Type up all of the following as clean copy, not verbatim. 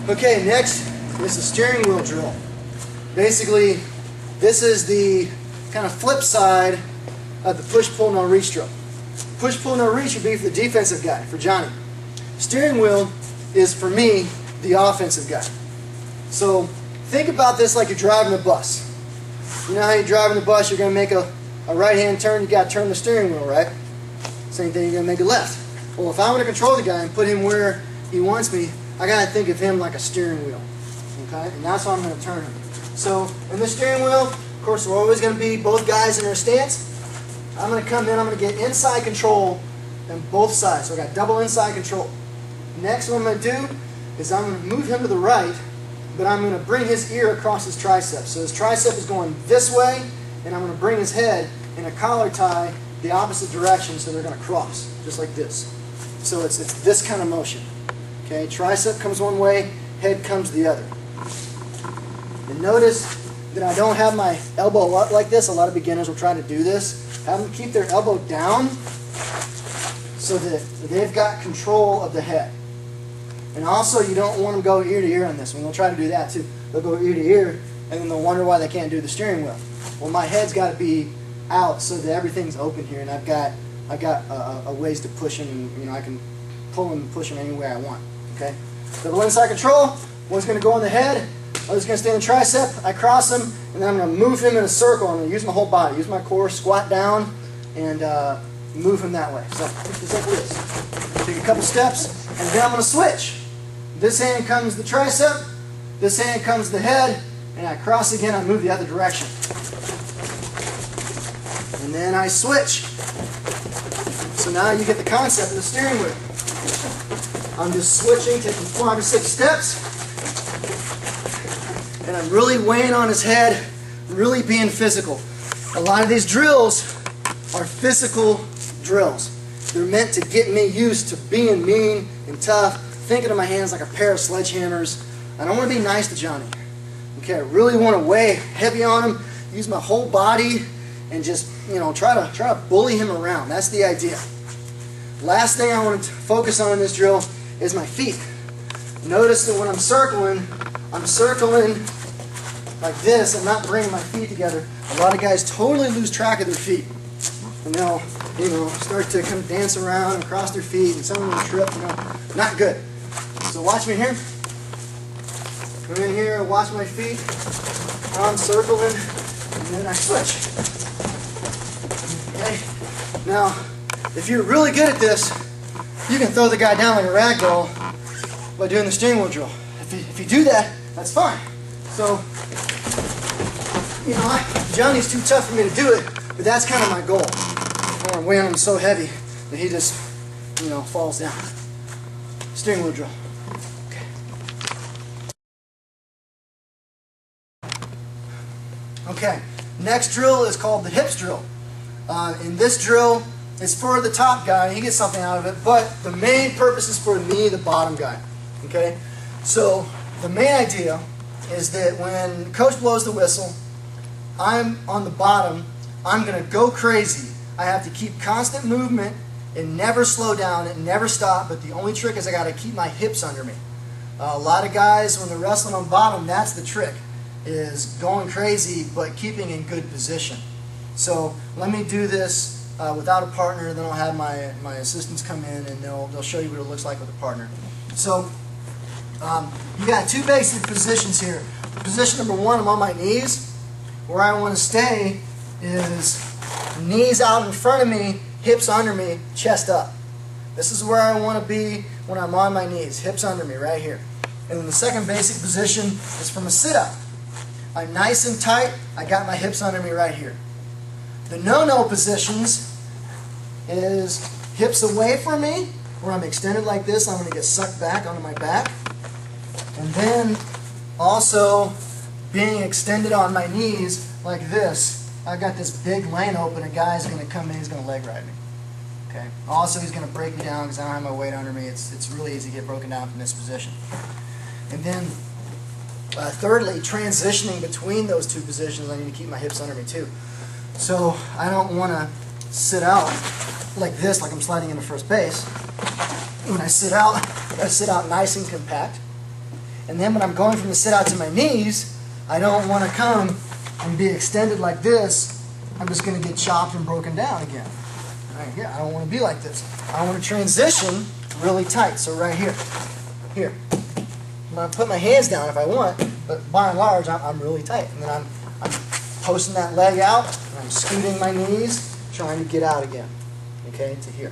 Okay, next is the steering wheel drill. Basically, this is the kind of flip side of the push-pull-no-reach drill. Push-pull-no-reach would be for the defensive guy, for Johnny. Steering wheel is, for me, the offensive guy. So think about this like you're driving a bus. You know how you're driving the bus, you're going to make a right-hand turn, you got to turn the steering wheel, right? Same thing, you're going to make a left. Well, if I want to control the guy and put him where he wants me, I got to think of him like a steering wheel. Okay? And that's how I'm going to turn him. So in the steering wheel, of course, we're always going to be both guys in their stance. I'm going to come in, I'm going to get inside control on both sides. So I got double inside control. Next, what I'm going to do is I'm going to move him to the right, but I'm going to bring his ear across his tricep. So his tricep is going this way, and I'm going to bring his head in a collar tie the opposite direction, so they're going to cross, just like this. So it's this kind of motion. Okay, tricep comes one way, head comes the other. And notice that I don't have my elbow up like this. A lot of beginners will try to do this. Have them keep their elbow down so that they've got control of the head. And also, you don't want them to go ear to ear on this one. They'll try to do that too. They'll go ear to ear, and then they'll wonder why they can't do the steering wheel. Well, my head's got to be out so that everything's open here, and I've got a ways to push them, and I can pull them and push them any way I want. Okay. Double inside control. One's going to go on the head. Other's going to stay on the tricep. I cross him, and then I'm going to move him in a circle. I'm going to use my whole body, use my core, squat down, and move him that way. So just like this. Take a couple steps, and then I'm going to switch. This hand comes the tricep, this hand comes the head, and I cross again, I move the other direction. And then I switch. So now you get the concept of the steering wheel. I'm just switching, taking 5 or 6 steps, and I'm really weighing on his head, really being physical. A lot of these drills are physical drills. They're meant to get me used to being mean and tough, thinking of my hands like a pair of sledgehammers. I don't want to be nice to Johnny. Okay, I really want to weigh heavy on him, use my whole body, and just try to bully him around. That's the idea. Last thing I want to focus on in this drill is my feet. Notice that when I'm circling like this. I'm not bringing my feet together. A lot of guys totally lose track of their feet, and they'll start to kind of dance around and cross their feet, and some of them trip. Not good. So watch me here. Come in here, watch my feet. I'm circling, and then I switch. Okay. Now, if you're really good at this, you can throw the guy down like a rag doll by doing the steering wheel drill. If you do that, that's fine. So, Johnny's too tough for me to do it, but that's kind of my goal. I'm weighing him so heavy that he just, falls down. Steering wheel drill. Okay. Okay. Next drill is called the hips drill. In this drill, it's for the top guy. He gets something out of it, but the main purpose is for me, the bottom guy. Okay. So the main idea is that when coach blows the whistle, I'm on the bottom. I'm going to go crazy. I have to keep constant movement and never slow down and never stop, but the only trick is I got to keep my hips under me. A lot of guys, when they're wrestling on bottom, that's the trick, is going crazy but keeping in good position. So let me do this without a partner, then I'll have my assistants come in and they'll show you what it looks like with a partner. So you got 2 basic positions here. Position number 1, I'm on my knees. Where I want to stay is knees out in front of me, hips under me, chest up. This is where I want to be when I'm on my knees, hips under me, right here. And then the second basic position is from a sit-up. I'm nice and tight, I got my hips under me right here. The no-no positions is hips away from me, where I'm extended like this, I'm going to get sucked back onto my back. And then also being extended on my knees like this. I've got this big lane open, a guy's going to come in, he's going to leg ride me. Okay. Also, he's going to break me down because I don't have my weight under me. It's really easy to get broken down from this position. And then thirdly, transitioning between those 2 positions, I need to keep my hips under me too. So I don't want to sit out like this, like I'm sliding into first base. When I sit out nice and compact. And then when I'm going from the sit out to my knees, I don't want to come and be extended like this. I'm just going to get chopped and broken down again. Right here, I don't want to be like this. I want to transition really tight. So right here, here. I'm going to put my hands down if I want, but by and large, I'm really tight. And then I'm posting that leg out, and I'm scooting my knees, trying to get out again, okay, to here.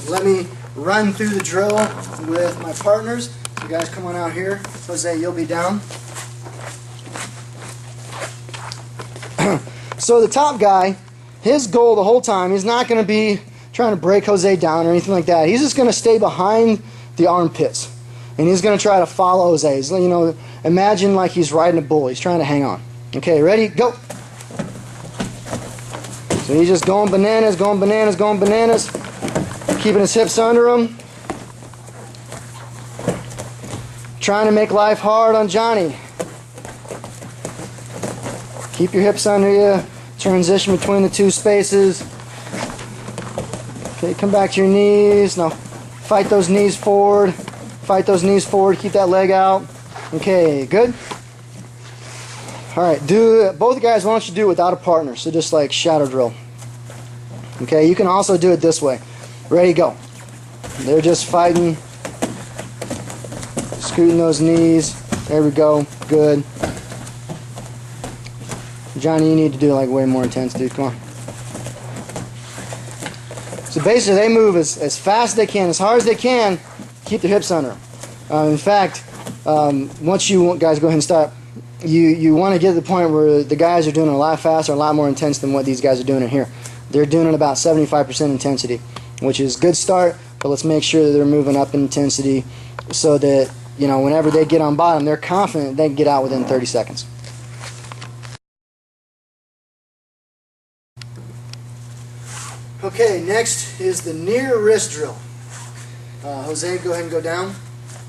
Let me run through the drill with my partners. You guys come on out here. Jose, you'll be down. So the top guy, his goal the whole time, he's not going to be trying to break Jose down or anything like that. He's just going to stay behind the armpits. And he's going to try to follow Jose. He's, you know, imagine like he's riding a bull. He's trying to hang on. Okay, ready? Go. So he's just going bananas, going bananas, going bananas. Keeping his hips under him. Trying to make life hard on Johnny. Keep your hips under you. Transition between the two spaces. Okay, come back to your knees. Now fight those knees forward. Fight those knees forward. Keep that leg out. Okay, good. Alright, both guys, why don't you do it without a partner? So just like shadow drill. Okay, you can also do it this way. Ready, go. They're just fighting. Scooting those knees. There we go. Good. Johnny, you need to do it like way more intense, dude. Come on. So basically, they move as fast as they can, as hard as they can. Keep their hips under them. In fact, once you guys go ahead and stop, you want to get to the point where the guys are doing it a lot faster, a lot more intense than what these guys are doing in here. They're doing it about 75% intensity, which is a good start, but let's make sure that they're moving up in intensity so that, you know, whenever they get on bottom, they're confident they can get out within 30 seconds. Okay, next is the near wrist drill. Jose, go ahead and go down.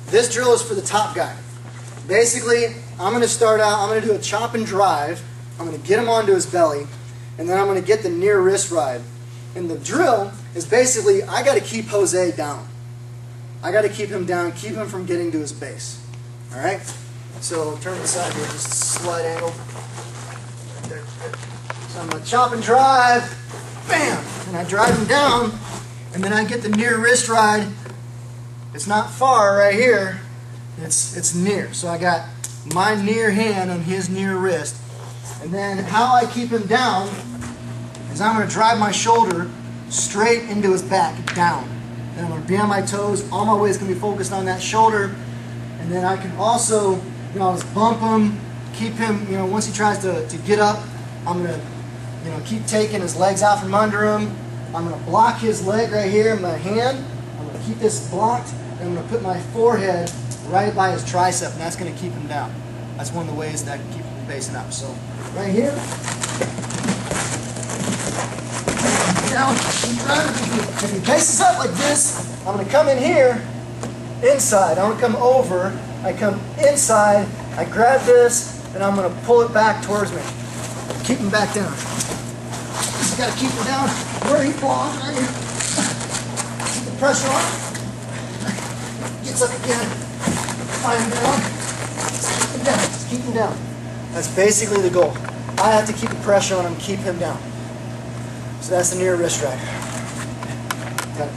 This drill is for the top guy. Basically, I'm going to start out, I'm going to do a chop and drive. I'm going to get him onto his belly, and then I'm going to get the near wrist ride. And the drill is basically, I got to keep Jose down. I got to keep him down, keep him from getting to his base. Alright? So turn this out here, just a slight angle. So I'm going to chop and drive. Bam! And I drive him down, and then I get the near wrist ride. It's not far right here. It's near. So I got my near hand on his near wrist. And then how I keep him down is I'm going to drive my shoulder straight into his back, down. And I'm going to be on my toes. All my weight is going to be focused on that shoulder. And then I can also, you know, just bump him, keep him, you know, once he tries to get up, I'm going to, you know, keep taking his legs out from under him. I'm going to block his leg right here in my hand. I'm going to keep this blocked, and I'm going to put my forehead right by his tricep, and that's going to keep him down. That's one of the ways that I can keep him facing up. So, right here. Down. If he faces up like this, I'm going to come in here, inside. I'm going to come over. I come inside. I grab this, and I'm going to pull it back towards me. Keep him back down. Just got to keep him down where he belongs, right here. Keep the pressure on. Gets up again. Find him down. Just keep him down. Just keep him down. That's basically the goal. I have to keep the pressure on him, keep him down. So that's the near wrist ride. Got it.